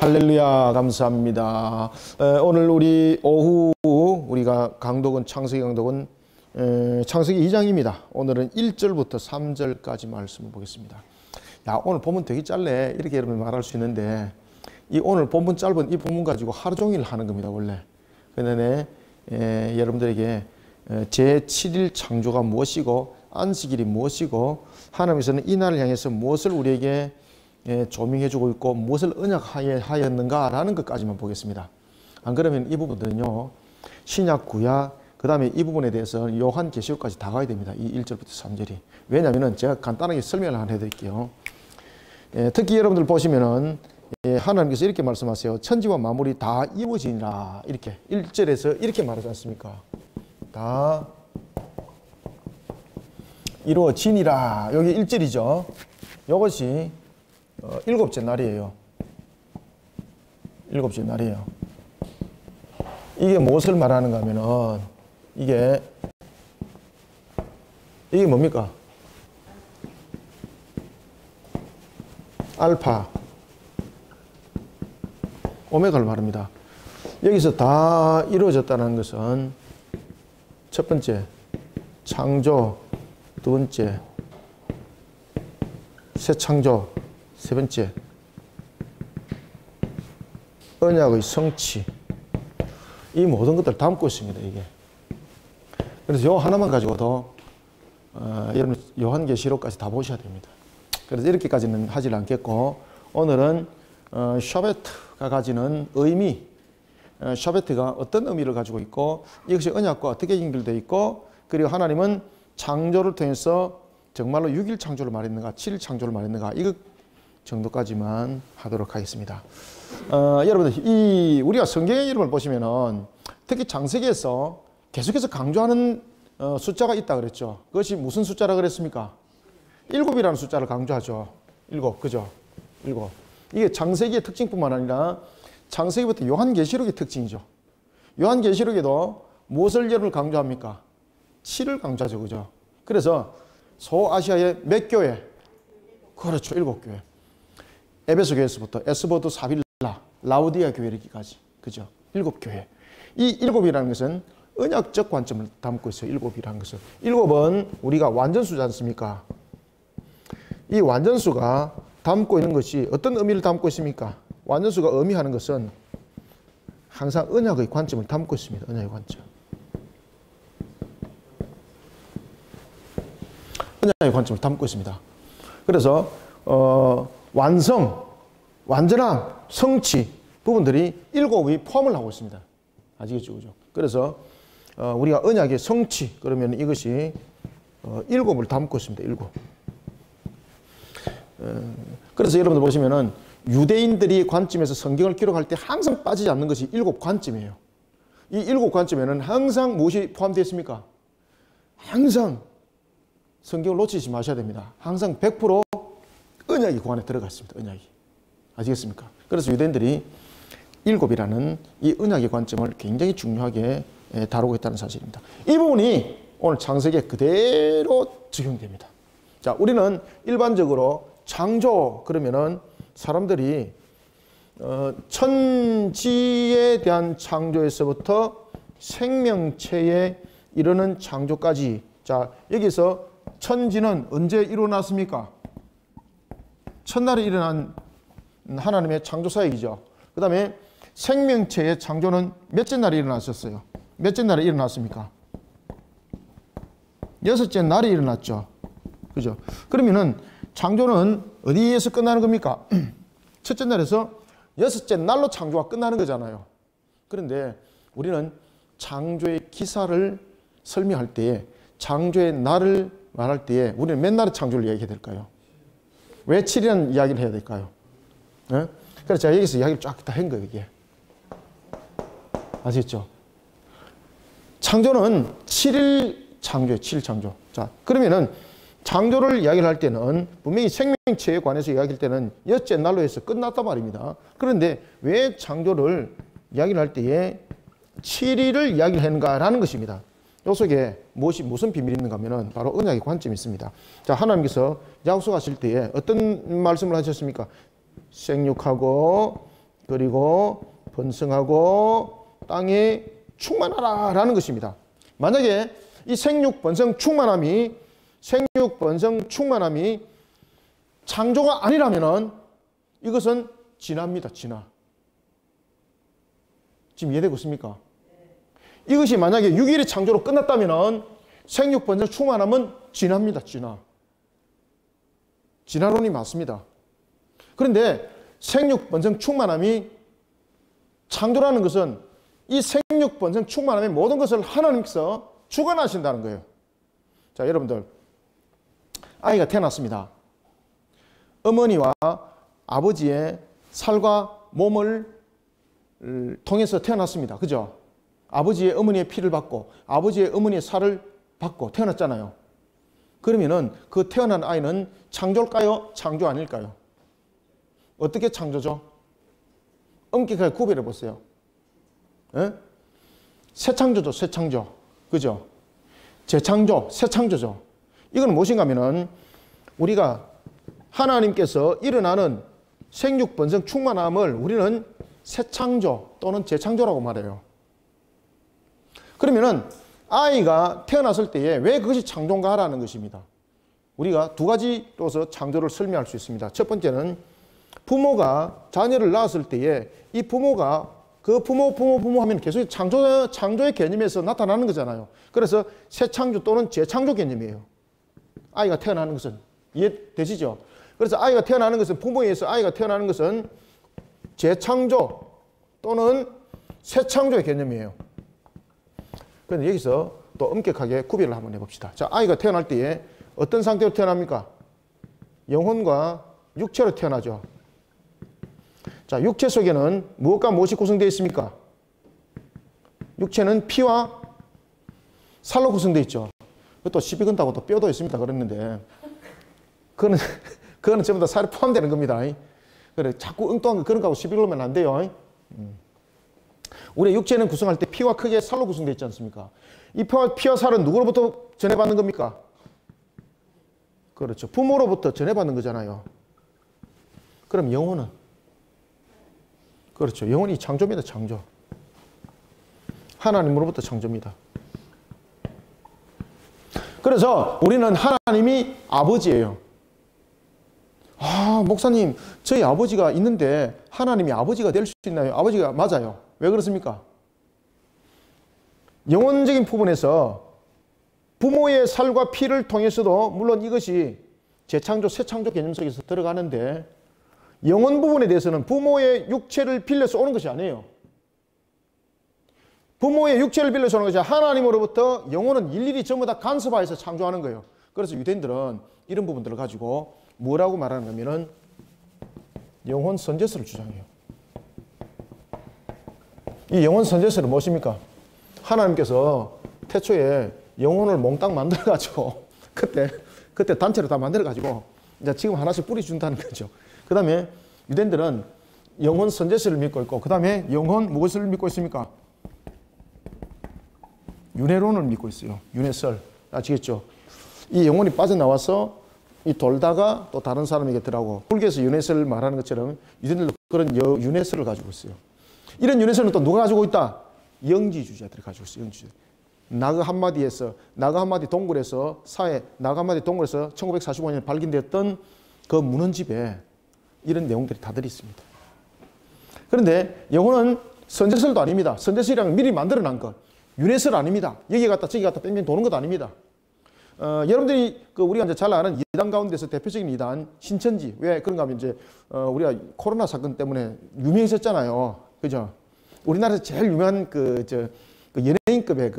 할렐루야, 감사합니다. 오늘 우리 오후 우리가 강독은 창세기 강독은 창세기 2장입니다. 오늘은 1절부터 3절까지 말씀을 보겠습니다. 야, 오늘 본문 되게 짧네. 이렇게 여러분 말할 수 있는데 이 오늘 본문 짧은 이 본문 가지고 하루 종일 하는 겁니다, 원래. 그런데 여러분들에게 제7일 창조가 무엇이고 안식일이 무엇이고 하나님께서는 이 날을 향해서 무엇을 우리에게 조명해주고 있고 무엇을 언약하였는가라는 것까지만 보겠습니다. 안 그러면 이 부분들은요, 신약, 구약, 그 다음에 이 부분에 대해서 요한계시록까지 다 가야 됩니다. 이 1절부터 3절이. 왜냐하면 제가 간단하게 설명을 하나 해드릴게요. 특히 여러분들 보시면은 하나님께서 이렇게 말씀하세요. 천지와 만물이 다 이루어지니라. 이렇게 1절에서 이렇게 말하지 않습니까? 다 이루어지니라. 여기 1절이죠. 이것이 일곱째 날이에요. 일곱째 날이에요. 이게 무엇을 말하는가 하면은 이게 뭡니까? 알파, 오메가를 말합니다. 여기서 다 이루어졌다는 것은 첫 번째, 창조, 두 번째, 새 창조, 세 번째, 언약의 성취. 이 모든 것들을 담고 있습니다, 이게. 그래서 요 하나만 가지고도 여러분 요한계시록까지 다 보셔야 됩니다. 그래서 이렇게까지는 하질 않겠고, 오늘은 샤베트가 가지는 의미, 샤베트가 어떤 의미를 가지고 있고 이것이 언약과 어떻게 연결되어 있고, 그리고 하나님은 창조를 통해서 정말로 6일 창조를 말했는가 7일 창조를 말했는가, 이것 정도까지만 하도록 하겠습니다. 여러분들 우리가 성경의 이름을 보시면은 특히 창세기에서 계속해서 강조하는 숫자가 있다 그랬죠. 그것이 무슨 숫자라 그랬습니까? 7이라는 숫자를 강조하죠. 7, 그죠? 7. 이게 창세기의 특징뿐만 아니라 창세기부터 요한계시록의 특징이죠. 요한계시록에도 무엇을 여러분 강조합니까? 7을 강조하죠, 그죠? 그래서 소아시아의 몇 교회? 그렇죠, 7교회. 에베소 교회에서부터 에스보드, 사빌라, 라우디아 교회 이렇게까지, 그죠? 7교회. 이 7이라는 것은 언약적 관점을 담고 있어요. 7이라는 것은. 7은 우리가 완전수지 않습니까? 이 완전수가 담고 있는 것이 어떤 의미를 담고 있습니까? 완전수가 의미하는 것은 항상 언약의 관점을 담고 있습니다. 언약의 관점. 언약의 관점을 담고 있습니다. 그래서 완성, 완전함, 성취 부분들이 7이 포함을 하고 있습니다. 아시겠죠? 그죠? 그래서 우리가 언약의 성취, 그러면 이것이 7을 담고 있습니다. 7. 그래서 여러분들 보시면은 유대인들이 관점에서 성경을 기록할 때 항상 빠지지 않는 것이 7 관점이에요. 이 7 관점에는 항상 무엇이 포함되어 있습니까? 항상 성경을 놓치지 마셔야 됩니다. 항상 100% 언약이 그 안에 들어가 있습니다. 언약이. 아시겠습니까? 그래서 유대인들이 7이라는 이 언약의 관점을 굉장히 중요하게 다루고 있다는 사실입니다. 이 부분이 오늘 창세기에 그대로 적용됩니다. 자, 우리는 일반적으로 창조 그러면은 사람들이 천지에 대한 창조에서부터 생명체에 이르는 창조까지. 자, 여기서 천지는 언제 일어났습니까? 첫날에 일어난 하나님의 창조 사역이죠. 그 다음에 생명체의 창조는 몇째 날에 일어났었어요? 몇째 날에 일어났습니까? 6째 날에 일어났죠. 그죠? 그러면은 창조는 어디에서 끝나는 겁니까? 첫째 날에서 6째 날로 창조가 끝나는 거잖아요. 그런데 우리는 창조의 기사를 설명할 때에, 창조의 날을 말할 때에 우리는 몇 날의 창조를 이야기해야 될까요? 왜 7이라는 이야기를 해야 될까요? 네? 그래서 제가 여기서 이야기를 쫙 다 한 거예요, 이게. 아시겠죠? 창조는 7일 창조예요, 7일 창조. 자, 그러면은 창조를 이야기를 할 때는 분명히 생명체에 관해서 이야기할 때는 6째 날로 해서 끝났단 말입니다. 그런데 왜 창조를 이야기를 할 때에 7일을 이야기를 하는가라는 것입니다. 요 속에 무슨 비밀이 있는가 하면은 바로 언약의 관점이 있습니다. 자, 하나님께서 약속하실 때에 어떤 말씀을 하셨습니까? 생육하고 그리고 번성하고 땅에 충만하라 라는 것입니다. 만약에 이 생육 번성 충만함이 창조가 아니라면은 이것은 진화입니다. 진화. 지금 이해되고 있습니까? 이것이 만약에 6일의 창조로 끝났다면은 생육 번성 충만함은 진화입니다. 진화. 진화론이 맞습니다. 그런데 생육 번성 충만함이 창조라는 것은 이 생육 번성 충만함의 모든 것을 하나님께서 주관하신다는 거예요. 자, 여러분들 아이가 태어났습니다. 어머니와 아버지의 살과 몸을 통해서 태어났습니다. 그죠? 아버지의 어머니의 피를 받고 아버지의 어머니의 살을 받고 태어났잖아요. 그러면은 그 태어난 아이는 창조일까요? 창조 아닐까요? 어떻게 창조죠? 엄격하게 구별해 보세요. 예? 새 창조죠, 새 창조. 그죠? 재창조, 새 창조죠. 이건 무엇인가 하면은 우리가 하나님께서 일어나는 생육 번성 충만함을 우리는 새 창조 또는 재창조라고 말해요. 그러면은 아이가 태어났을 때에 왜 그것이 창조인가라는 것입니다. 우리가 두 가지로서 창조를 설명할 수 있습니다. 첫 번째는 부모가 자녀를 낳았을 때에 이 부모가 그 부모 하면 계속 창조의 개념에서 나타나는 거잖아요. 그래서 새 창조 또는 재창조 개념이에요. 아이가 태어나는 것은. 이해되시죠? 그래서 아이가 태어나는 것은 부모에 의해서 아이가 태어나는 것은 재창조 또는 새 창조의 개념이에요. 그런데 여기서 또 엄격하게 구별을 한번 해봅시다. 자, 아이가 태어날 때에 어떤 상태로 태어납니까? 영혼과 육체로 태어나죠. 자, 육체 속에는 무엇과 무엇이 구성되어 있습니까? 육체는 피와 살로 구성되어 있죠. 또 시비 건다고 또 뼈도 있습니다. 그랬는데 그거는 전부 다 살에 포함되는 겁니다. 그래, 자꾸 엉뚱한 거 그런 거하고 시비 걸면 안 돼요. 우리 육체는 구성할 때 피와 크게 살로 구성되어 있지 않습니까? 이 피와 살은 누구로부터 전해받는 겁니까? 그렇죠. 부모로부터 전해받는 거잖아요. 그럼 영혼은? 그렇죠. 영혼이 창조입니다. 창조. 하나님으로부터 창조입니다. 그래서 우리는 하나님이 아버지예요. 아, 목사님, 저희 아버지가 있는데 하나님이 아버지가 될 수 있나요? 아버지가 맞아요. 왜 그렇습니까? 영혼적인 부분에서 부모의 살과 피를 통해서도 물론 이것이 재창조, 새창조 개념 속에서 들어가는데 영혼 부분에 대해서는 부모의 육체를 빌려서 오는 것이 아니에요. 부모의 육체를 빌려서 오는 것이 하나님으로부터 영혼은 일일이 전부 다 간섭하여서 창조하는 거예요. 그래서 유대인들은 이런 부분들을 가지고 뭐라고 말하는 거면은 영혼 선제설을 주장해요. 이 영혼 선제설은 무엇입니까? 하나님께서 태초에 영혼을 몽땅 만들어가지고 그때 단체로 다 만들어가지고 이제 지금 하나씩 뿌려준다는 거죠. 그 다음에 유대인들은 영혼 선제설을 믿고 있고 그 다음에 영혼 무엇을 믿고 있습니까? 윤회론을 믿고 있어요. 윤회설. 아시겠죠? 이 영혼이 빠져나와서 이 돌다가 또 다른 사람에게 들어가고 불교에서 윤회설을 말하는 것처럼 유대인들도 그런 윤회설을 가지고 있어요. 이런 윤회설은 또 누가 가지고 있다? 영지주의자들이 가지고 있어요. 영지주의. 나그 한마디 동굴에서 1945년에 발견되었던 그 문헌집에 이런 내용들이 다들 있습니다. 그런데 영혼은 선제설도 아닙니다. 선제설이란 미리 만들어난 것. 윤회설 아닙니다. 여기 갔다 저기 갔다 뺑뺑 도는 것도 아닙니다. 여러분들이 우리가 이제 잘 아는 이단 가운데서 대표적인 이단 신천지. 왜 그런가 하면 이제 우리가 코로나 사건 때문에 유명해졌잖아요. 그죠? 우리나라에서 제일 유명한 그 연예인급의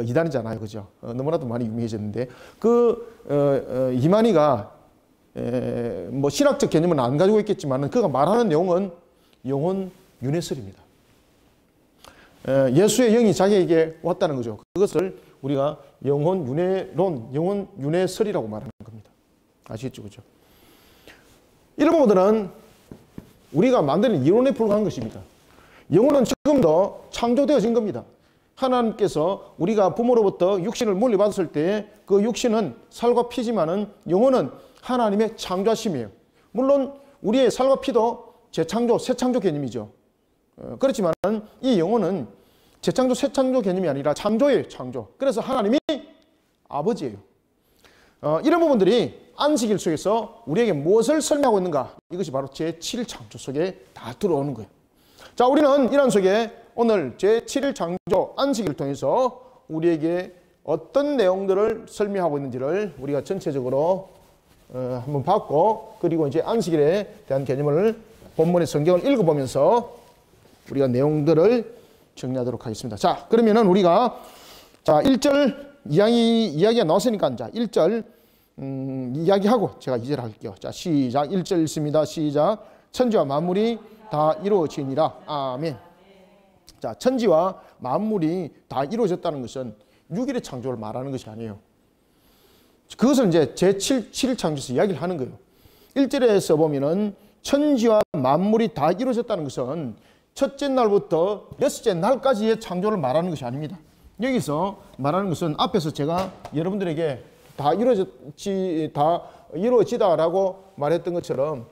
이단이잖아요. 그죠? 너무나도 많이 유명해졌는데 이만희가 뭐 신학적 개념은 안 가지고 있겠지만 그가 말하는 내용은 영혼 윤회설입니다. 예수의 영이 자기에게 왔다는 거죠. 그것을 우리가 영혼 윤회론, 영혼 윤회설이라고 말하는 겁니다. 아시겠죠? 그죠? 이런 부분들은 우리가 만드는 이론에 불과한 것입니다. 영혼은 지금도 창조되어진 겁니다. 하나님께서 우리가 부모로부터 육신을 물려받았을 때 그 육신은 살과 피지만은 영혼은 하나님의 창조하심이에요. 물론 우리의 살과 피도 재창조, 새창조 개념이죠. 그렇지만 이 영혼은 재창조, 새창조 개념이 아니라 창조예요, 창조. 그래서 하나님이 아버지예요. 이런 부분들이 안식일 속에서 우리에게 무엇을 설명하고 있는가? 이것이 바로 제7일 창조 속에 다 들어오는 거예요. 자, 우리는 이런 속에 오늘 제7일 창조 안식일을 통해서 우리에게 어떤 내용들을 설명하고 있는지를 우리가 전체적으로 한번 봤고, 그리고 이제 안식일에 대한 개념을 본문의 성경을 읽어보면서 우리가 내용들을 정리하도록 하겠습니다. 자, 그러면은 우리가 1절 이야기가 나왔으니까 자, 1절 이야기하고 제가 2절 할게요. 자, 시작. 1절 읽습니다. 시작. 천지와 만물이 다 이루어지니라. 아멘. 자, 천지와 만물이 다 이루어졌다는 것은 6일의 창조를 말하는 것이 아니에요. 그것을 이제 제7일 창조에서 이야기를 하는 거예요. 1절에서 보면은 천지와 만물이 다 이루어졌다는 것은 첫째 날부터 여섯째 날까지의 창조를 말하는 것이 아닙니다. 여기서 말하는 것은 앞에서 제가 여러분들에게 다 이루어지다라고 말했던 것처럼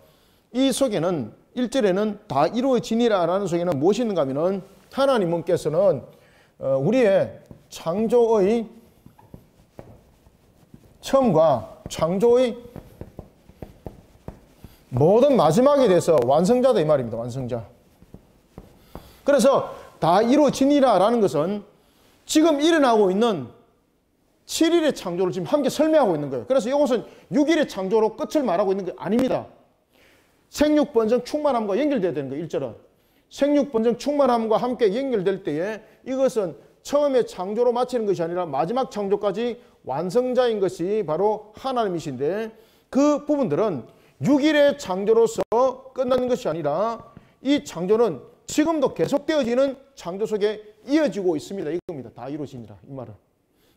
이 속에는 1절에는 다 이루어지니라라는 속에는 무엇이 있는가 하면은 하나님께서는 우리의 창조의 처음과 창조의 모든 마지막에 대해서 완성자다 이 말입니다. 완성자. 그래서 다 이루어지니라라는 것은 지금 일어나고 있는 7일의 창조를 지금 함께 설명하고 있는 거예요. 그래서 이것은 6일의 창조로 끝을 말하고 있는 게 아닙니다. 생육 번성 충만함과 연결되어야 되는 거예요. 1절은. 생육 번성 충만함과 함께 연결될 때에 이것은 처음에 창조로 마치는 것이 아니라 마지막 창조까지 완성자인 것이 바로 하나님이신데, 그 부분들은 6일의 창조로서 끝나는 것이 아니라 이 창조는 지금도 계속되어지는 창조 속에 이어지고 있습니다. 이겁니다. 다 이루어지니라 이 말은.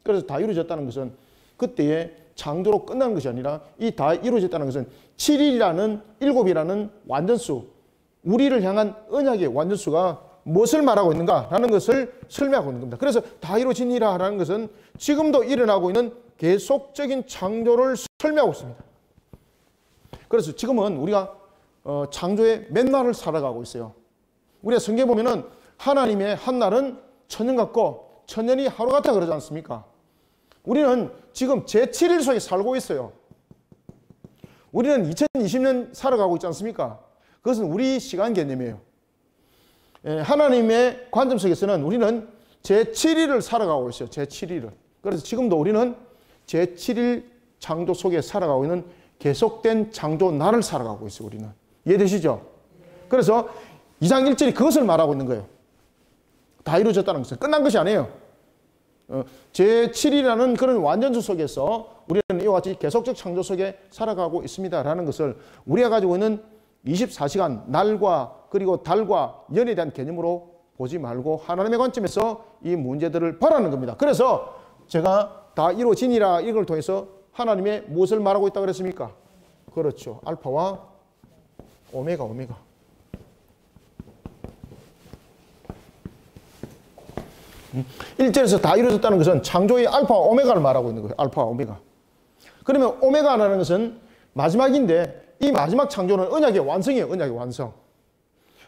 그래서 다 이루어졌다는 것은 그때의 창조로 끝나는 것이 아니라 이 다 이루어졌다는 것은 7일이라는 7이라는 완전수, 우리를 향한 언약의 완전수가 무엇을 말하고 있는가라는 것을 설명하고 있는 겁니다. 그래서 다 이루어지니라라는 것은 지금도 일어나고 있는 계속적인 창조를 설명하고 있습니다. 그래서 지금은 우리가 창조의 맨날을 살아가고 있어요. 우리가 성경에 보면은 하나님의 한 날은 천년 같고 천년이 하루 같다 그러지 않습니까? 우리는 지금 제7일 속에 살고 있어요. 우리는 2020년 살아가고 있지 않습니까? 그것은 우리 시간 개념이에요. 하나님의 관점 속에서는 우리는 제7일을 살아가고 있어요. 제7일을. 그래서 지금도 우리는 제7일 창조 속에 살아가고 있는 계속된 창조 날을 살아가고 있어요. 우리는. 이해되시죠? 그래서 2장 1절이 그것을 말하고 있는 거예요. 다 이루어졌다는 것은 끝난 것이 아니에요. 제7이라는 그런 완전수 속에서 우리는 이와 같이 계속적 창조 속에 살아가고 있습니다라는 것을 우리가 가지고 있는 24시간 날과 그리고 달과 연에 대한 개념으로 보지 말고 하나님의 관점에서 이 문제들을 바라는 겁니다. 그래서 제가 다 이루어지니라 이걸 통해서 하나님의 무엇을 말하고 있다고 그랬습니까? 그렇죠. 알파와 오메가. 1절에서 다 이루어졌다는 것은 창조의 알파와 오메가를 말하고 있는 거예요. 알파와 오메가. 그러면 오메가라는 것은 마지막인데 이 마지막 창조는 언약의 완성이에요. 언약의 완성.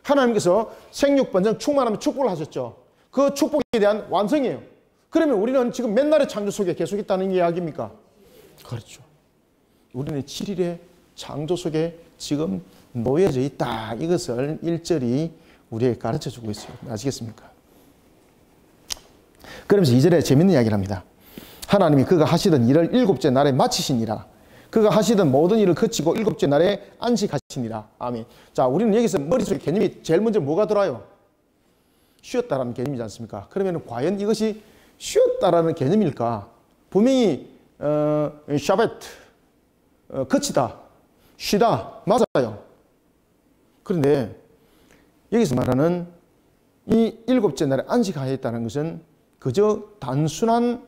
하나님께서 생육 번성 충만하면 축복을 하셨죠. 그 축복에 대한 완성이에요. 그러면 우리는 지금 맨날의 창조 속에 계속 있다는 이야기입니까? 그렇죠. 우리는 7일의 창조 속에 지금 놓여져 있다. 이것을 1절이 우리에게 가르쳐주고 있어요. 아시겠습니까? 그러면서 2절에 재밌는 이야기를 합니다. 하나님이 그가 하시던 일을 7째 날에 마치시니라. 그가 하시던 모든 일을 그치고 7째 날에 안식하시니라. 아멘. 자, 우리는 여기서 머릿속에 개념이 제일 먼저 뭐가 들어요? 쉬었다라는 개념이지 않습니까? 그러면 과연 이것이 쉬었다라는 개념일까? 분명히 샤벳, 그치다, 쉬다, 맞아요. 그런데 여기서 말하는 이 7째 날에 안식하였다는 것은 그저 단순한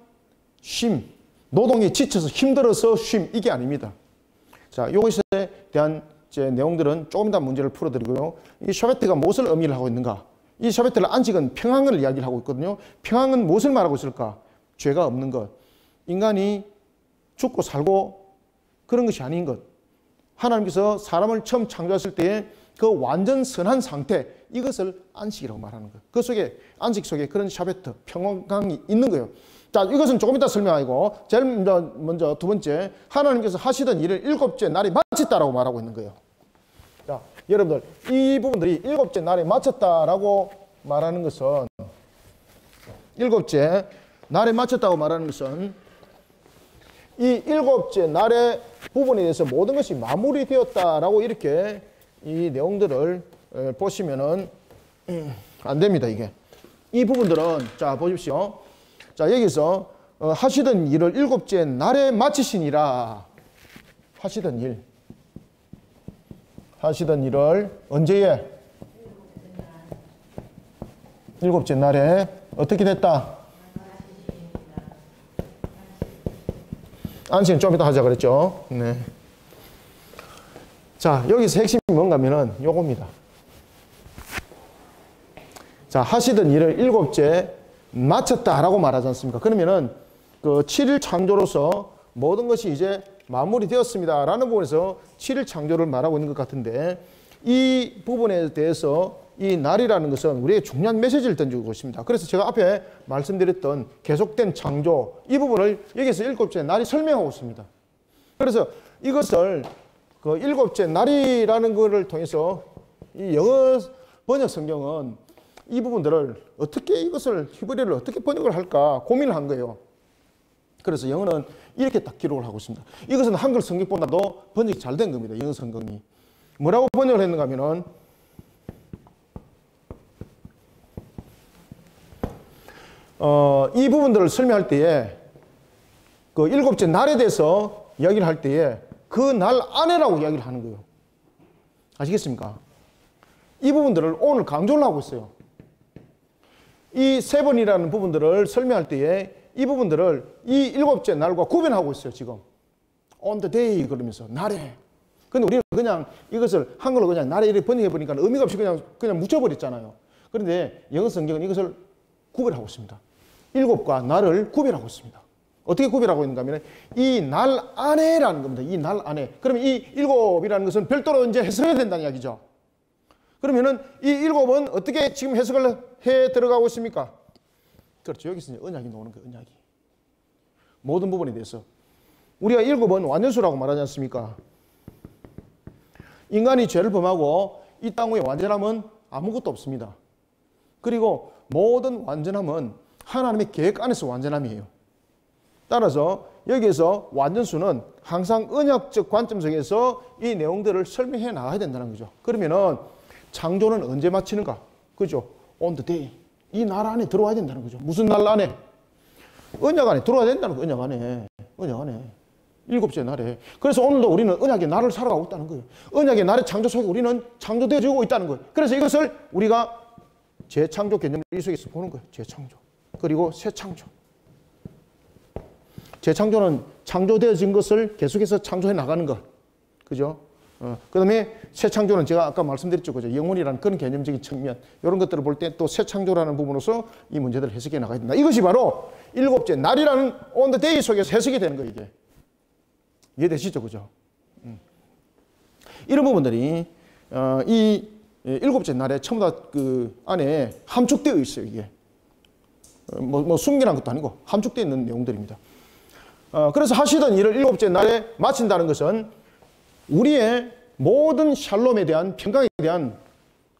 쉼, 노동에 지쳐서 힘들어서 쉼, 이게 아닙니다. 자, 이것에 대한 제 내용들은 조금 더 문제를 풀어드리고요. 이 샤베트가 무엇을 의미를 하고 있는가? 이 샤베트를 안식은 평안을 이야기를 하고 있거든요. 평안은 무엇을 말하고 있을까? 죄가 없는 것. 인간이 죽고 살고 그런 것이 아닌 것. 하나님께서 사람을 처음 창조하실 때에 그 완전 선한 상태, 이것을 안식이라고 말하는 거예요. 그 속에 안식 속에 그런 샤베트, 평강이 있는 거예요. 자, 이것은 조금 이따 설명하고 제일 먼저 두 번째, 하나님께서 하시던 일을 일곱째 날에 마쳤다라고 말하고 있는 거예요. 자, 여러분들 이 부분들이 일곱째 날에 마쳤다라고 말하는 것은, 일곱째 날에 마쳤다고 말하는 것은 이 일곱째 날의 부분에 대해서 모든 것이 마무리되었다라고 이렇게 이 내용들을 보시면은 안 됩니다. 이게 이 부분들은, 자 보십시오. 자, 여기서 하시던 일을 일곱째 날에 마치시니라. 하시던 일을 언제에? 일곱째 날에 어떻게 됐다? 안식은 좀 이따 하자 그랬죠. 네. 자, 여기서 핵심이 뭔가 하면은 요겁니다. 자, 하시던 일을 일곱째 마쳤다라고 말하지 않습니까? 그러면은 그 7일 창조로서 모든 것이 이제 마무리되었습니다 라는 부분에서 7일 창조를 말하고 있는 것 같은데, 이 부분에 대해서 이 날이라는 것은 우리에게 중요한 메시지를 던지고 있습니다. 그래서 제가 앞에 말씀드렸던 계속된 창조, 이 부분을 여기서 일곱째 날이 설명하고 있습니다. 그래서 이것을 그 일곱째 날이라는 것을 통해서 이 영어 번역 성경은 이 부분들을 어떻게, 이것을 히브리어를 어떻게 번역을 할까 고민을 한 거예요. 그래서 영어는 이렇게 딱 기록을 하고 있습니다. 이것은 한글 성경보다도 번역이 잘 된 겁니다. 영어 성경이. 뭐라고 번역을 했는가 하면은, 이 부분들을 설명할 때에 그 일곱째 날에 대해서 이야기를 할 때에 그 날 안에라고 이야기를 하는 거예요. 아시겠습니까? 이 부분들을 오늘 강조를 하고 있어요. 이 세번이라는 부분들을 설명할 때에 이 부분들을 이 일곱째 날과 구별하고 있어요. 지금 on the day 그러면서 날에. 근데 우리는 그냥 이것을 한글로 그냥 날에 이렇게 번역해 보니까 의미가 없이 그냥 묻혀버렸잖아요. 그런데 영어 성경은 이것을 구별하고 있습니다. 일곱과 날을 구별하고 있습니다. 어떻게 구별하고 있는가 하면 이 날 안에라는 겁니다. 이 날 안에. 그러면 이 일곱이라는 것은 별도로 이제 해석해야 된다는 이야기죠. 그러면은 이 일곱은 어떻게 지금 해석을 해 들어가고 있습니까? 그렇죠. 여기서 이제 언약이 나오는 거예요. 언약이. 모든 부분에 대해서. 우리가 일곱은 완전수라고 말하지 않습니까? 인간이 죄를 범하고 이 땅 위에 완전함은 아무것도 없습니다. 그리고 모든 완전함은 하나님의 계획 안에서 완전함이에요. 따라서 여기에서 완전수는 항상 언약적 관점 속에서 이 내용들을 설명해 나가야 된다는 거죠. 그러면은 창조는 언제 마치는가? 그죠? On the day. 이 날 안에 들어와야 된다는 거죠. 무슨 날 안에? 언약 안에 들어와야 된다는 거예요. 언약 안에. 일곱째 날에. 그래서 오늘도 우리는 언약의 날을 살아가고 있다는 거예요. 언약의 날의 창조 속에 우리는 창조되어지고 있다는 거예요. 그래서 이것을 우리가 재창조 개념을 이 속에서 보는 거예요. 재창조. 그리고 새 창조. 재창조는 창조되어진 것을 계속해서 창조해 나가는 것. 그죠? 그 다음에 새 창조는 제가 아까 말씀드렸죠. 그죠? 영혼이라는 그런 개념적인 측면. 이런 것들을 볼 때 또 새 창조라는 부분으로서 이 문제들을 해석해 나가야 된다. 이것이 바로 일곱째 날이라는 on the day 속에서 해석이 되는 거예요. 이게. 이해되시죠? 그죠? 이런 부분들이 이 일곱째 날에 전부 다 그 안에 함축되어 있어요. 이게. 뭐 숨겨놓은 것도 아니고 함축되어 있는 내용들입니다. 그래서 하시던 일을 일곱째 날에 마친다는 것은 우리의 모든 샬롬에 대한 평강에 대한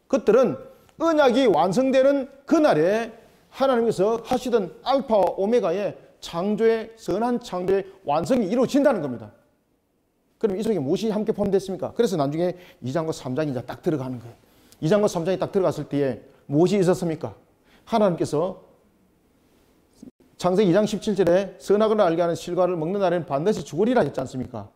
것들은 언약이 완성되는 그날에 하나님께서 하시던 알파와 오메가의 창조의 선한 창조의 완성이 이루어진다는 겁니다. 그럼 이 속에 무엇이 함께 포함됐습니까? 그래서 나중에 2장과 3장이 이제 딱 들어가는 거예요. 2장과 3장이 딱 들어갔을 때에 무엇이 있었습니까? 하나님께서 창세기 2장 17절에 선악을 알게 하는 실과를 먹는 날에는 반드시 죽으리라 했지 않습니까?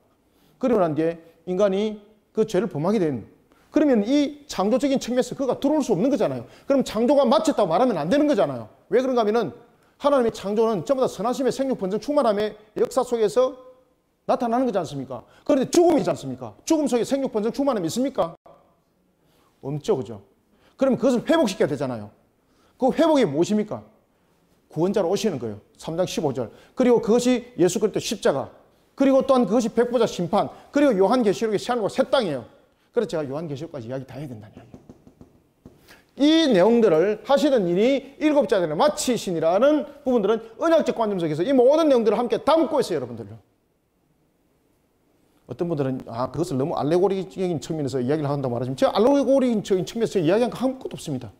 그러고 난 뒤에 인간이 그 죄를 범하게 된, 그러면 이 창조적인 측면에서 그가 들어올 수 없는 거잖아요. 그럼 창조가 마쳤다고 말하면 안 되는 거잖아요. 왜 그런가 하면은 하나님의 창조는 전부 다 선하심의 생육 번성 충만함의 역사 속에서 나타나는 거지 않습니까? 그런데 죽음이지 않습니까? 죽음 속에 생육 번성 충만함이 있습니까? 없죠. 그죠? 그럼 그것을 회복시켜야 되잖아요. 그 회복이 무엇입니까? 구원자로 오시는 거예요. 3장 15절. 그리고 그것이 예수 그리스도 십자가. 그리고 또한 그것이 백보자 심판. 그리고 요한계시록의 새하늘과 새 땅이에요. 그래서 제가 요한계시록까지 이야기 다 해야 된다는 이야기예요. 이 내용들을 하시던 일이 일곱 자들을 마치시니라는 부분들은 언약적 관점 속에서 이 모든 내용들을 함께 담고 있어요, 여러분들. 어떤 분들은 그것을 너무 알레고리적인 측면에서 이야기를 한다고 말하지만 제가 알레고리적인 측면에서 이야기한 거 아무것도 없습니다.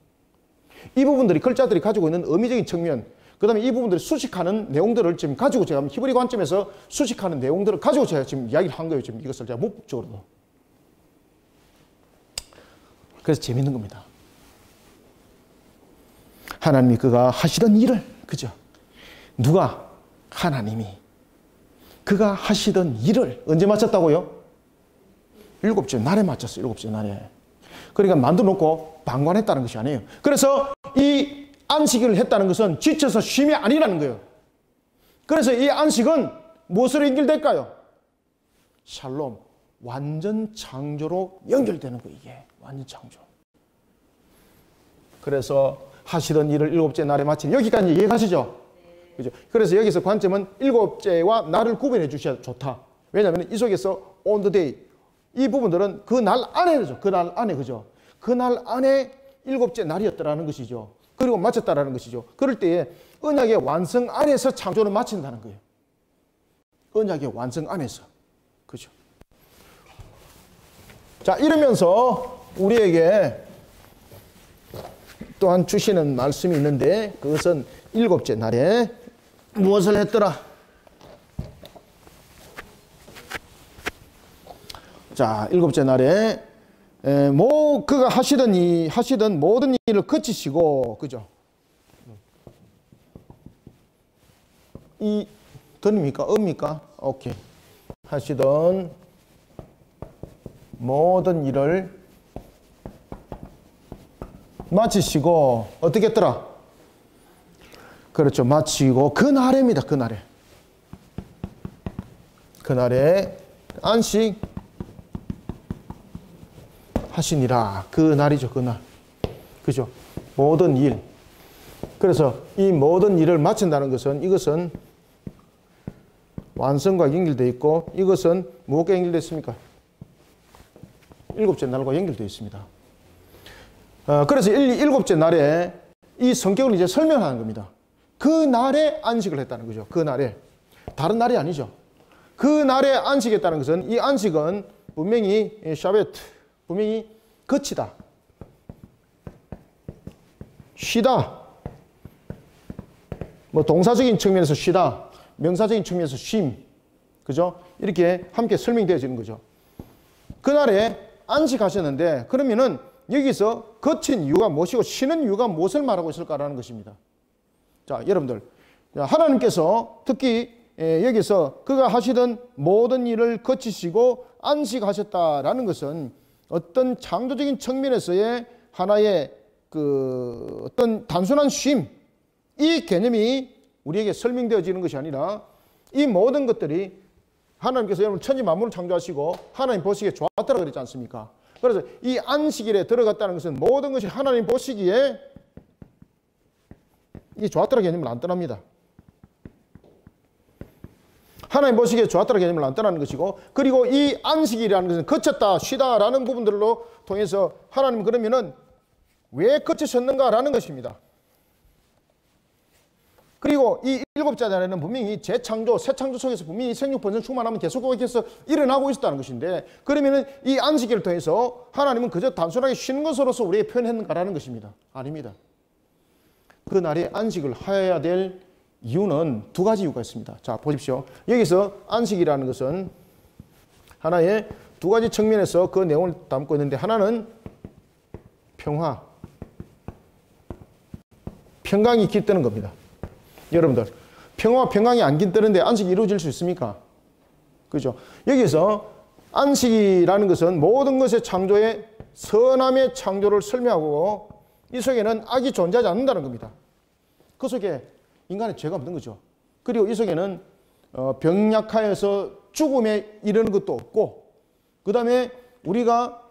이 부분들이 글자들이 가지고 있는 의미적인 측면, 그 다음에 이 부분들이 수식하는 내용들을 지금 가지고 제가 히브리 관점에서 수식하는 내용들을 가지고 제가 지금 이야기를 한 거예요. 지금 이것을 제가 문법적으로도. 그래서 재밌는 겁니다. 하나님이 그가 하시던 일을, 그죠? 누가? 하나님이. 그가 하시던 일을 언제 마쳤다고요? 일곱째 날에 마쳤어요. 일곱째 날에. 그러니까 만들어 놓고 방관했다는 것이 아니에요. 그래서 이 안식일을 했다는 것은 지쳐서 쉼이 아니라는 거예요. 그래서 이 안식은 무엇으로 연결될까요? 샬롬, 완전 창조로 연결되는 거예요. 이게 완전 창조. 그래서 하시던 일을 일곱째 날에 마친, 여기까지 이해가시죠? 그죠? 그래서 여기서 관점은 일곱째와 날을 구분해 주셔야 좋다. 왜냐하면 이 속에서 on the day, 이 부분들은 그 날 안에죠. 그 날 안에, 그죠? 그 날 안에 일곱째 날이었다라는 것이죠. 그리고 마쳤다라는 것이죠. 그럴 때에 언약의 완성 안에서 창조를 마친다는 거예요. 언약의 완성 안에서. 그죠? 자, 이러면서 우리에게 또한 주시는 말씀이 있는데 그것은 일곱째 날에 무엇을 했더라? 자, 일곱째 날에 그가 하시던 모든 일을 그치시고, 그죠? 이 던입니까? 업니까? 오케이. 하시던 모든 일을 마치시고 어떻게 했더라? 그렇죠. 마치고 그날에입니다. 그날에. 그날에 안식 하시니라. 그 날이죠. 그날. 그죠? 모든 일. 그래서 이 모든 일을 마친다는 것은 이것은 완성과 연결되어 있고 이것은 무엇과 연결되어 있습니까? 일곱째 날과 연결되어 있습니다. 그래서 일곱째 날에 이 성격을 이제 설명하는 겁니다. 그 날에 안식을 했다는 거죠. 그 날에. 다른 날이 아니죠. 그 날에 안식했다는 것은 이 안식은 분명히 샤베트, 분명히 거치다, 쉬다, 뭐 동사적인 측면에서 쉬다, 명사적인 측면에서 쉼, 그죠? 이렇게 함께 설명되어지는 거죠. 그날에 안식하셨는데 그러면은 여기서 거친 이유가 무엇이고 쉬는 이유가 무엇을 말하고 있을까라는 것입니다. 자, 여러분들, 하나님께서 특히 여기서 그가 하시던 모든 일을 거치시고 안식하셨다라는 것은 어떤 창조적인 측면에서의 하나의 그 어떤 단순한 쉼, 이 개념이 우리에게 설명되어지는 것이 아니라 이 모든 것들이 하나님께서 여러분 천지 만물을 창조하시고 하나님 보시기에 좋았다고 그랬지 않습니까? 그래서 이 안식일에 들어갔다는 것은 모든 것이 하나님 보시기에 이 좋았다는 개념을 안 떠납니다. 하나님 보시기에 좋았다는 개념을 안 떠나는 것이고, 그리고 이 안식일이라는 것은 거쳤다, 쉬다라는 부분들로 통해서 하나님 그러면은 왜 거치셨는가라는 것입니다. 그리고 이 일곱째 날에는 분명히 재창조, 새 창조 속에서 분명히 생육 번성 충만하면 계속해서 일어나고 있었다는 것인데, 그러면은 이 안식일을 통해서 하나님은 그저 단순하게 쉬는 것으로서 우리에게 표현했는가라는 것입니다. 아닙니다. 그 날에 안식을 하여야 될 이유는 두 가지 이유가 있습니다. 자, 보십시오. 여기서 안식이라는 것은 하나의 두 가지 측면에서 그 내용을 담고 있는데, 하나는 평화, 평강이 깃드는 겁니다. 여러분들, 평화와 평강이 안 깃드는데 안식이 이루어질 수 있습니까? 그죠? 여기서 안식이라는 것은 모든 것의 창조의 선함의 창조를 설명하고, 이 속에는 악이 존재하지 않는다는 겁니다. 그 속에 인간의 죄가 없는 거죠. 그리고 이 속에는 병약하여서 죽음에 이르는 것도 없고, 그 다음에 우리가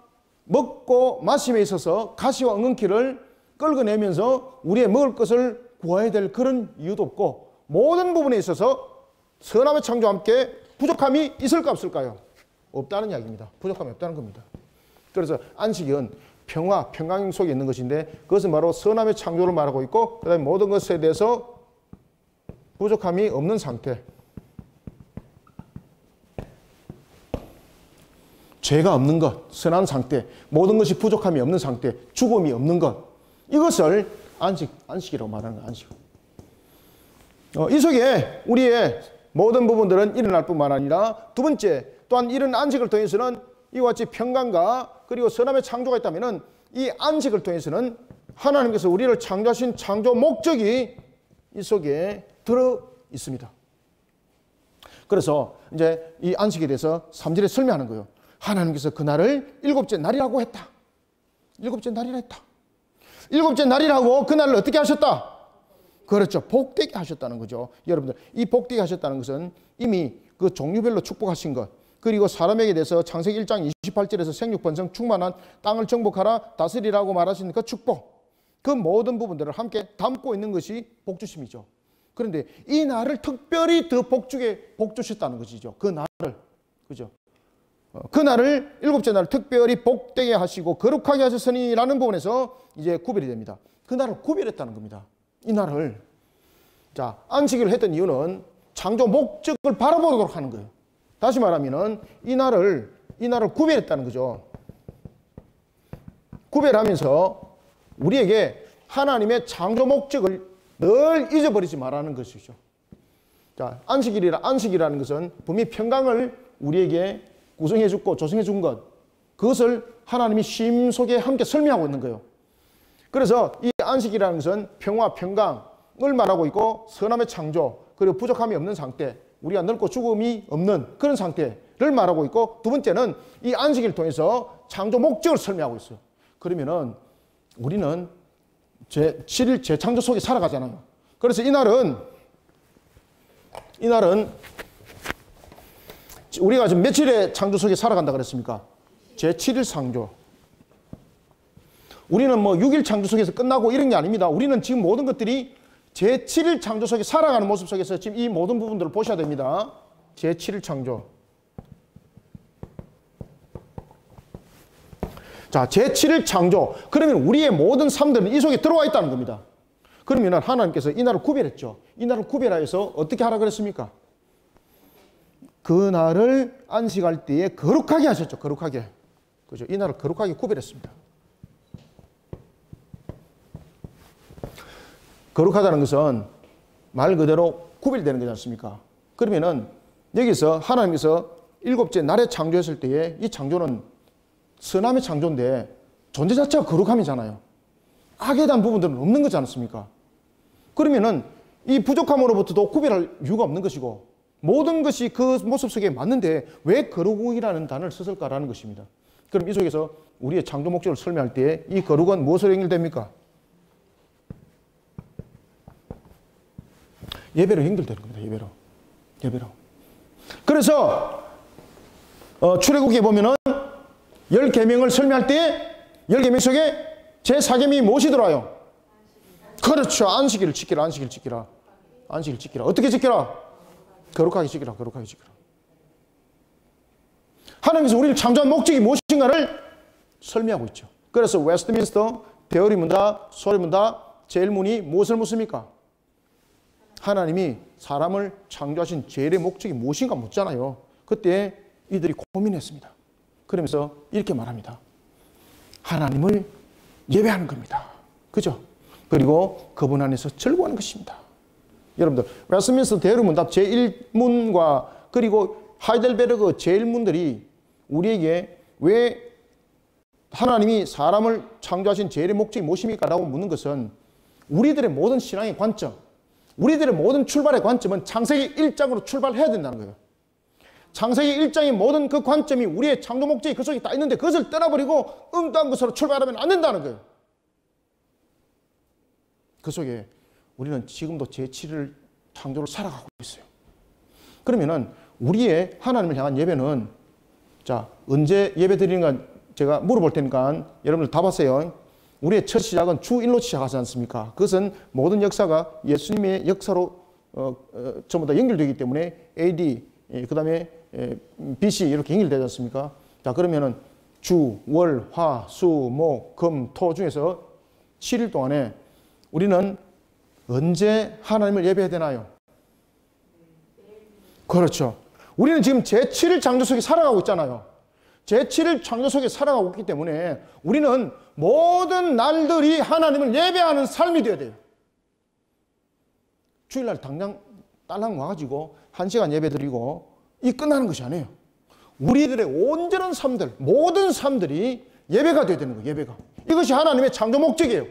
먹고 마심에 있어서 가시와 엉겅퀴를 끌어내면서 우리의 먹을 것을 구해야 될 그런 이유도 없고, 모든 부분에 있어서 선함의 창조와 함께 부족함이 있을까 없을까요? 없다는 이야기입니다. 부족함이 없다는 겁니다. 그래서 안식은 평화, 평강 속에 있는 것인데 그것은 바로 선함의 창조를 말하고 있고 그 다음에 모든 것에 대해서 부족함이 없는 상태. 죄가 없는 것, 선한 상태, 모든 것이 부족함이 없는 상태, 죽음이 없는 것. 이것을 안식이라고 말하는 거예요. 안식. 이 속에 우리의 모든 부분들은 일어날 뿐만 아니라 두 번째 또한 이런 안식을 통해서는 이와 같이 평강과 그리고 선함의 창조가 있다면 이 안식을 통해서는 하나님께서 우리를 창조하신 창조 목적이 이 속에 들어 있습니다. 그래서 이제 이 안식에 대해서 3절에 설명하는 거예요. 하나님께서 그날을 일곱째 날이라고 했다. 일곱째 날이라 했다. 일곱째 날이라고 그날을 어떻게 하셨다? 그렇죠. 복되게 하셨다는 거죠. 여러분들, 이 복되게 하셨다는 것은 이미 그 종류별로 축복하신 것, 그리고 사람에게 대해서 창세기 1장 28절에서 생육 번성 충만한 땅을 정복하라 다스리라고 말하신 그 축복, 그 모든 부분들을 함께 담고 있는 것이 복주심이죠. 그런데 이 날을 특별히 더 복주셨다는 것이죠. 그 날을, 그죠? 그 날을 일곱째 날을 특별히 복되게 하시고 거룩하게 하셨으니라는 부분에서 이제 구별이 됩니다. 그 날을 구별했다는 겁니다. 이 날을. 자, 안식일을 했던 이유는 창조 목적을 바라보도록 하는 거예요. 다시 말하면은 이 날을 구별했다는 거죠. 구별하면서 우리에게 하나님의 창조 목적을 늘 잊어버리지 말라는 것이죠. 자, 안식이라는 것은 분명히 평강을 우리에게 구성해 주고 조성해 준 것, 그것을 하나님이 쉼 속에 함께 설명하고 있는 거예요. 그래서 이 안식이라는 것은 평화, 평강을 말하고 있고 선함의 창조, 그리고 부족함이 없는 상태, 우리가 늙고 죽음이 없는 그런 상태를 말하고 있고, 두 번째는 이 안식일을 통해서 창조 목적을 설명하고 있어요. 그러면은 우리는 제7일 재창조 속에 살아가잖아요. 그래서 이날은 우리가 지금 며칠의 창조 속에 살아간다 그랬습니까? 제7일 창조. 우리는 뭐 6일 창조 속에서 끝나고 이런 게 아닙니다. 우리는 지금 모든 것들이 제7일 창조 속에 살아가는 모습 속에서 지금 이 모든 부분들을 보셔야 됩니다. 제7일 창조. 자, 제7일 창조. 그러면 우리의 모든 삶들은 이 속에 들어와 있다는 겁니다. 그러면 하나님께서 이 날을 구별했죠. 이 날을 구별하여서 어떻게 하라 그랬습니까? 그 날을 안식할 때에 거룩하게 하셨죠. 거룩하게. 그죠? 이 날을 거룩하게 구별했습니다. 거룩하다는 것은 말 그대로 구별되는 거지 않습니까? 그러면은 여기서 하나님께서 일곱째 날에 창조했을 때에 이 창조는 선함의 창조인데 존재 자체가 거룩함이잖아요. 악에 대한 부분들은 없는 거지 않습니까? 그러면은 이 부족함으로부터도 구별할 이유가 없는 것이고 모든 것이 그 모습 속에 맞는데 왜 거룩이라는 단어를 썼을까라는 것입니다. 그럼 이 속에서 우리의 창조 목적을 설명할 때 이 거룩은 무엇으로 연결됩니까? 예배로 연결되는 겁니다. 예배로. 그래서 출애굽기에 보면은 10계명을 설명할 때 10계명 속에 제4계명이 무엇이 들어와요? 그렇죠. 안식일을 지키라. 안식일 지키라. 어떻게 지키라? 거룩하게 지키라. 하나님께서 우리를 창조한 목적이 무엇인가를 설명하고 있죠. 그래서 웨스트민스터 대어리 문답, 소리 문답, 제일문이 무엇을 묻습니까? 하나님이 사람을 창조하신 제일의 목적이 무엇인가 묻잖아요. 그때 이들이 고민했습니다. 그러면서 이렇게 말합니다. 하나님을 예배하는 겁니다. 그죠? 그리고 그분 안에서 즐거워하는 것입니다. 여러분들, 웨스트민스터 대어리 문답 제1문과 그리고 하이델베르그 제1문들이 우리에게 왜 하나님이 사람을 창조하신 제일의 목적이 무엇입니까? 라고 묻는 것은 우리들의 모든 신앙의 관점, 우리들의 모든 출발의 관점은 창세기 1장으로 출발해야 된다는 거예요. 창세기 1장의 모든 그 관점이 우리의 창조 목적이 그 속에 다 있는데 그것을 떠나버리고 엉뚱한 것으로 출발하면 안 된다는 거예요. 그 속에 우리는 지금도 제7일 창조를 살아가고 있어요. 그러면은 우리의 하나님을 향한 예배는, 자, 언제 예배 드리는가 제가 물어볼 테니까 여러분들 답하세요. 우리의 첫 시작은 주 1로 시작하지 않습니까? 그것은 모든 역사가 예수님의 역사로 전부 다 연결되기 때문에 AD, 그 다음에 BC 이렇게 연결되지 않습니까? 자, 그러면은 주, 월, 화, 수, 목, 금, 토 중에서 7일 동안에 우리는 언제 하나님을 예배해야 되나요? 그렇죠. 우리는 지금 제7일 창조 속에 살아가고 있잖아요. 제7일 창조 속에 살아가고 있기 때문에 우리는 모든 날들이 하나님을 예배하는 삶이 되어야 돼요. 주일날 당장 딸랑 와가지고 1시간 예배 드리고 이 끝나는 것이 아니에요. 우리들의 온전한 삶들, 모든 삶들이 예배가 되어야 되는 거예요. 예배가. 이것이 하나님의 창조 목적이에요.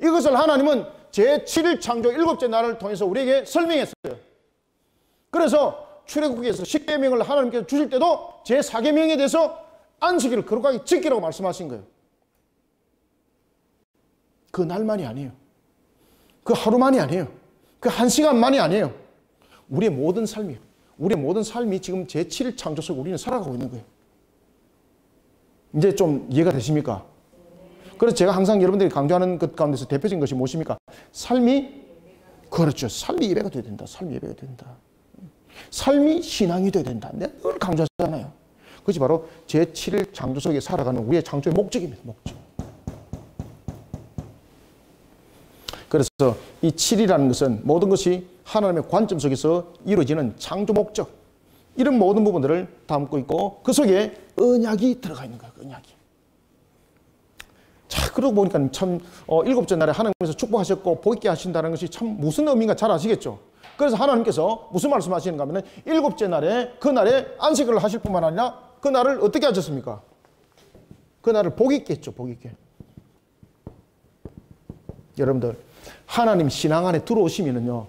이것을 하나님은 제7일 창조 7째 날을 통해서 우리에게 설명했어요. 그래서 출애굽기에서 10계명을 하나님께서 주실 때도 제4계명에 대해서 안식일을 거룩하게 지키라고 말씀하신 거예요. 그 날만이 아니에요. 그 하루만이 아니에요. 그 1시간만이 아니에요. 우리의 모든 삶이에요. 우리의 모든 삶이 지금 제7일 창조 속에 우리는 살아가고 있는 거예요. 이제 좀 이해가 되십니까? 그래서 제가 항상 여러분들이 강조하는 것 가운데서 대표적인 것이 무엇입니까? 삶이, 그렇죠. 삶이 예배가 되어야 된다. 삶이 예배가 되어야 된다. 삶이 신앙이 되어야 된다. 내가 늘 강조하잖아요. 그것이 바로 제7일 창조 속에 살아가는 우리의 창조의 목적입니다. 목적. 그래서 이 7이라는 것은 모든 것이 하나님의 관점 속에서 이루어지는 창조 목적, 이런 모든 부분들을 담고 있고 그 속에 언약이 들어가 있는 거예요. 언약이. 자, 그러고 보니까 참 7째 날에 하나님께서 축복하셨고 복 있게 하신다는 것이 참 무슨 의미인가 잘 아시겠죠? 그래서 하나님께서 무슨 말씀하시는가 하면 7째 날에 그 날에 안식을 하실 뿐만 아니라 그 날을 어떻게 하셨습니까? 그 날을 복 있게 했죠. 복 있게. 여러분들 하나님 신앙 안에 들어오시면은요,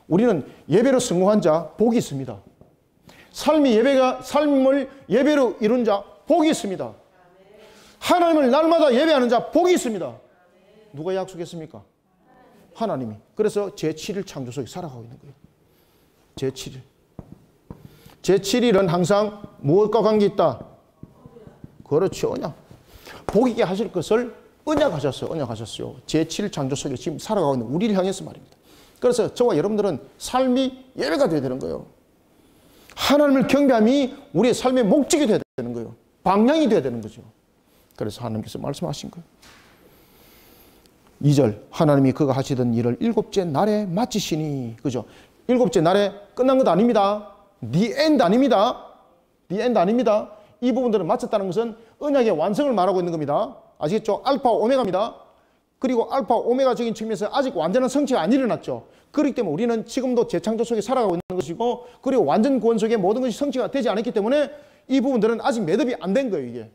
우리는 예배로 성공한 자 복이 있습니다. 삶을 예배로 이룬 자 복이 있습니다. 하나님을 날마다 예배하는 자 복이 있습니다. 누가 약속했습니까? 하나님이. 그래서 제7일 창조 속에 살아가고 있는 거예요. 제7일. 제7일은 항상 무엇과 관계 있다? 그렇죠. 언약. 복 있게 하실 것을 언약하셨어요. 언약하셨어요. 제7일 창조 속에 지금 살아가고 있는 우리를 향해서 말입니다. 그래서 저와 여러분들은 삶이 예배가 되어야 되는 거예요. 하나님을 경배함이 우리의 삶의 목적이 되어야 되는 거예요. 방향이 되어야 되는 거죠. 그래서 하나님께서 말씀하신 거예요. 2절 하나님이 그가 하시던 일을 7째 날에 마치시니, 그죠? 7째 날에 끝난 것 아닙니다. The end 아닙니다. The end 아닙니다. 이 부분들을 마쳤다는 것은 언약의 완성을 말하고 있는 겁니다. 아시겠죠? 알파와 오메가입니다. 그리고 알파와 오메가적인 측면에서 아직 완전한 성취가 안 일어났죠. 그렇기 때문에 우리는 지금도 재창조 속에 살아가고 있는 것이고, 그리고 완전 구원 속에 모든 것이 성취가 되지 않았기 때문에 이 부분들은 아직 매듭이 안 된 거예요, 이게.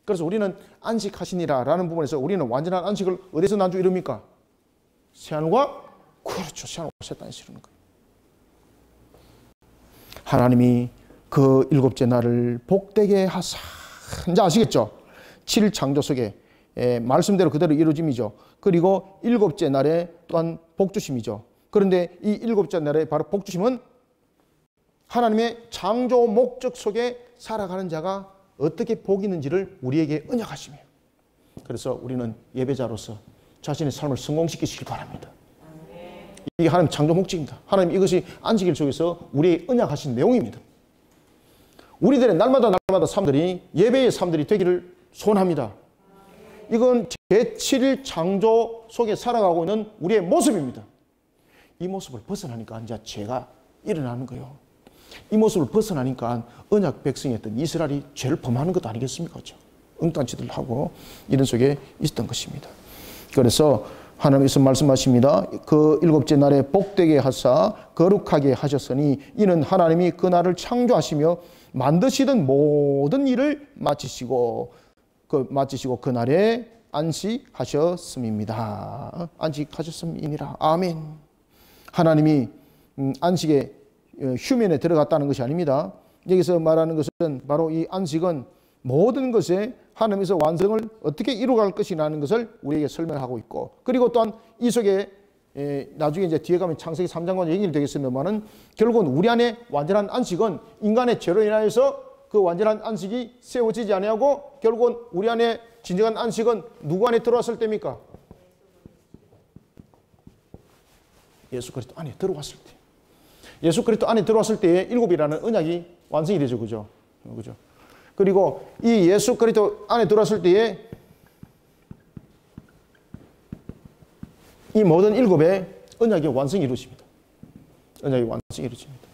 그래서 우리는 안식하시니라 라는 부분에서 우리는 완전한 안식을 어디서 난주 이룹니까? 새하늘과, 그렇죠, 새하늘과 새 땅에서 이루는 거예요. 하나님이 그 7째 날을 복되게 하사, 이제 아시겠죠? 7일 창조 속에 말씀대로 그대로 이루어짐이죠. 그리고 7째 날에 또한 복주심이죠. 그런데 이 7째 날에 바로 복주심은 하나님의 창조 목적 속에 살아가는 자가 어떻게 복이 있는지를 우리에게 언약하시며, 그래서 우리는 예배자로서 자신의 삶을 성공시키시길 바랍니다. 이게 하나님 창조 목적입니다. 하나님 이것이 안식일 속에서 우리의 언약하신 내용입니다. 우리들의 날마다 삶들이 예배의 삶들이 되기를 소원합니다. 이건 제7일 창조 속에 살아가고 있는 우리의 모습입니다. 이 모습을 벗어나니까 이제 죄가 일어나는 거예요. 이 모습을 벗어나니까 언약 백성이었던 이스라엘이 죄를 범하는 것 아니겠습니까? 그렇죠? 엉뚱한 하고 이런 속에 있었던 것입니다. 그래서 하나님께서 말씀하십니다. 그 7째 날에 복되게 하사 거룩하게 하셨으니 이는 하나님이 그 날을 창조하시며 만드시던 모든 일을 마치시고 그 날에 안식하셨음입니다. 안식하셨음이니라. 아멘. 하나님이 안식의 휴면에 들어갔다는 것이 아닙니다. 여기서 말하는 것은 바로 이 안식은 모든 것에 하나님께서 완성을 어떻게 이루어갈 것이라는 것을 우리에게 설명하고 있고, 그리고 또한 이 속에 나중에 이제 뒤에 가면 창세기 3장과 얘기를 되겠습니다만은 결국은 우리 안에 완전한 안식은 인간의 죄로 인하여서 그 완전한 안식이 세워지지 아니하고 결국은 우리 안에 진정한 안식은 누구 안에 들어왔을 때입니까? 예수 그리스도 안에 들어왔을 때. 예수 그리스도 안에 들어왔을 때에 7이라는 언약이 완성이 되죠. 그죠? 그죠? 그리고 이 예수 그리스도 안에 들어왔을 때에 이 모든 7의 언약의 완성이 이루어집니다. 언약의 완성이 이루어집니다.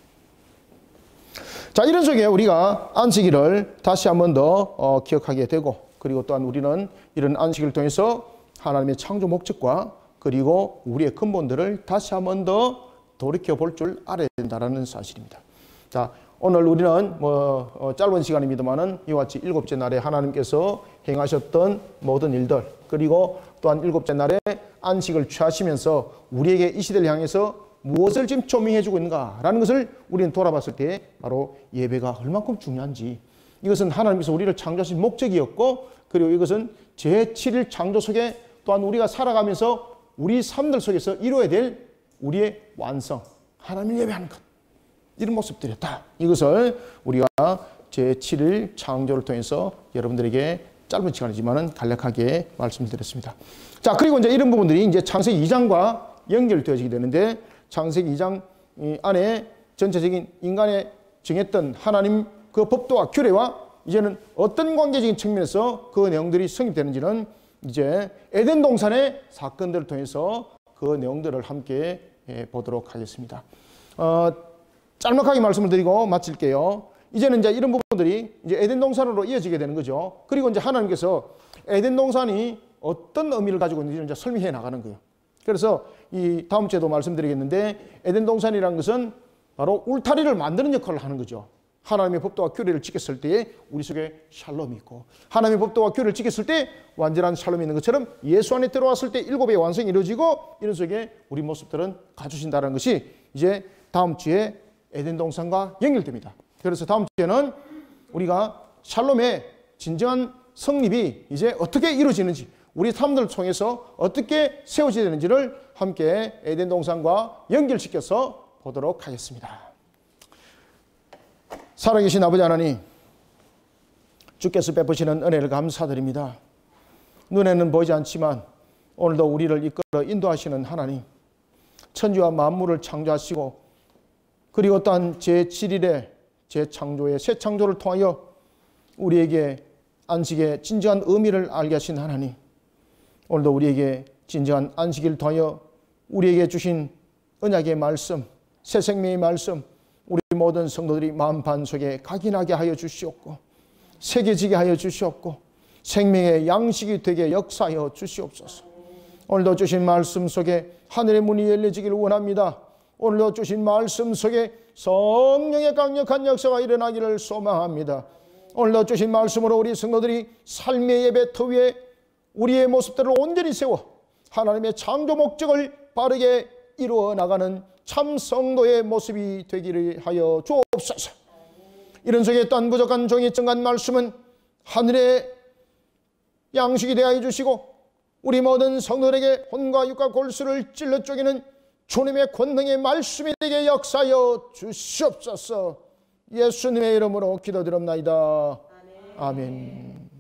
자, 이런 속에 우리가 안식일을 다시 한 번 더 기억하게 되고, 그리고 또한 우리는 이런 안식일을 통해서 하나님의 창조 목적과 그리고 우리의 근본들을 다시 한 번 더 돌이켜볼 줄 알아야 된다는 사실입니다. 자, 오늘 우리는 짧은 시간입니다만은 이와 같이 7째 날에 하나님께서 행하셨던 모든 일들, 그리고 또한 7째 날에 안식을 취하시면서 우리에게 이 시대를 향해서 무엇을 지금 조명해주고 있는가라는 것을 우리는 돌아봤을 때 바로 예배가 얼만큼 중요한지, 이것은 하나님께서 우리를 창조하신 목적이었고, 그리고 이것은 제7일 창조 속에 또한 우리가 살아가면서 우리 삶들 속에서 이루어야 될 우리의 완성, 하나님을 예배하는 것, 이런 모습들이었다. 이것을 우리가 제7일 창조를 통해서 여러분들에게 짧은 시간이지만은 간략하게 말씀드렸습니다. 자, 그리고 이제 이런 부분들이 이제 창세기 2장과 연결되어지게 되는데, 창세기 2장 안에 전체적인 인간의 정했던 하나님 그 법도와 규례와 이제는 어떤 관계적인 측면에서 그 내용들이 성립되는지는 이제 에덴 동산의 사건들을 통해서 그 내용들을 함께 보도록 하겠습니다. 짤막하게 말씀을 드리고 마칠게요. 이제는 이제 이런 부분들이 이제 에덴 동산으로 이어지게 되는 거죠. 그리고 이제 하나님께서 에덴 동산이 어떤 의미를 가지고 있는지를 이제 설명해 나가는 거예요. 그래서 이 다음 주에도 말씀드리겠는데, 에덴 동산이라는 것은 바로 울타리를 만드는 역할을 하는 거죠. 하나님의 법도와 규례를 지켰을 때에 우리 속에 샬롬이 있고, 하나님의 법도와 규례를 지켰을 때 완전한 샬롬이 있는 것처럼 예수 안에 들어왔을 때 7의 완성이 이루어지고, 이런 속에 우리 모습들은 가주신다는 것이 이제 다음 주에 에덴 동산과 연결됩니다. 그래서 다음 주에는 우리가 샬롬의 진정한 성립이 이제 어떻게 이루어지는지, 우리 삶들을 통해서 어떻게 세워져야 되는지를 함께 에덴 동산과 연결시켜서 보도록 하겠습니다. 살아계신 아버지 하나님, 주께서 베푸시는 은혜를 감사드립니다. 눈에는 보이지 않지만 오늘도 우리를 이끌어 인도하시는 하나님, 천지와 만물을 창조하시고 그리고 또한 제7일의 재창조의 새 창조를 통하여 우리에게 안식의 진정한 의미를 알게 하신 하나님, 오늘도 우리에게 진정한 안식일을 통하여 우리에게 주신 언약의 말씀, 새 생명의 말씀, 우리 모든 성도들이 마음 반석에 각인하게 하여 주시옵고, 새겨지게 하여 주시옵고, 생명의 양식이 되게 역사하여 주시옵소서. 오늘도 주신 말씀 속에 하늘의 문이 열려지기를 원합니다. 오늘도 주신 말씀 속에 성령의 강력한 역사가 일어나기를 소망합니다. 오늘도 주신 말씀으로 우리 성도들이 삶의 예배터 위에 우리의 모습들을 온전히 세워 하나님의 창조 목적을 바르게 이루어 나가는 참 성도의 모습이 되기를 하여 주옵소서. 이런 속에 또한 부족한 종이 정한 말씀은 하늘의 양식이 되어 주시고, 우리 모든 성도들에게 혼과 육과 골수를 찔러 쪼개는 주님의 권능의 말씀이 되게 역사하여 주시옵소서. 예수님의 이름으로 기도드립나이다. 아멘.